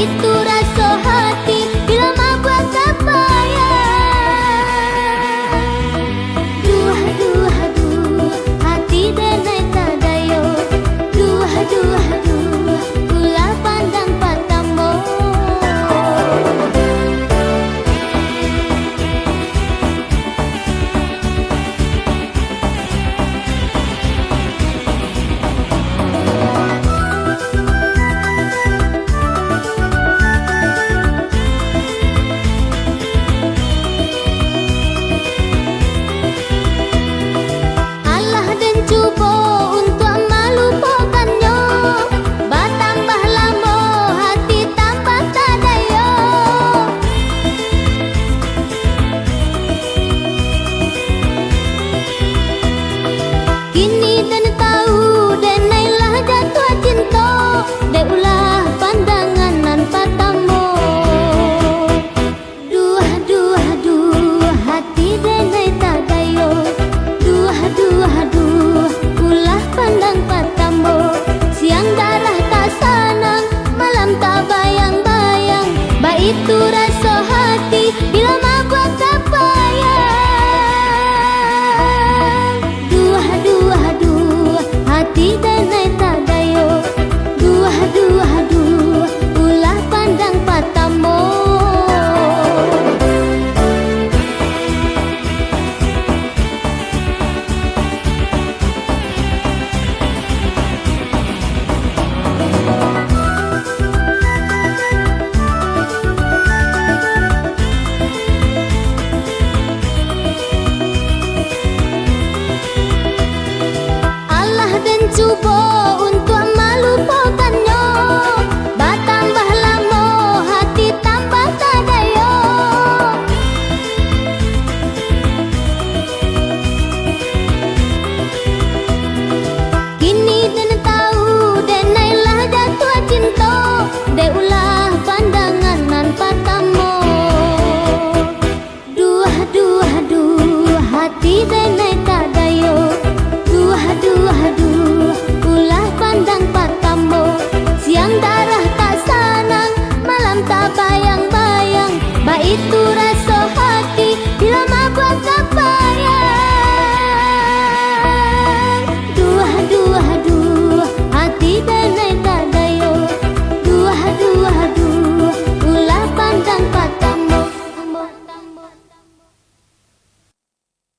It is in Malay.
itu rasa hati bila mabuk kapayang. Duh, duh, duh, hati denai tadayo. Duh, duh, duh, kula pandang patamu. Allah dan cuba untuk melupakannya, bertambah lama hati tambah tak daya. Kini dan tahu dan nailah jatuh cinta, dek ulah pandangan nan patamu. Duh, duh, duh, hati denai tak daya. Duh, duh, duh, ulah pandang patamu. Siang darah tak sanang, malam tak bayang-bayang. Ba itu rasa hati bila mabuk kapayang. Duh, duh, duh, hati denai tak daya. Duh, duh, duh, ulah pandang patamu. Allah dan cuba untuk melupakannya, bertambah lama hati tambah tak daya. Kini dan tahu dan nailah jatuh cinta, dek ulah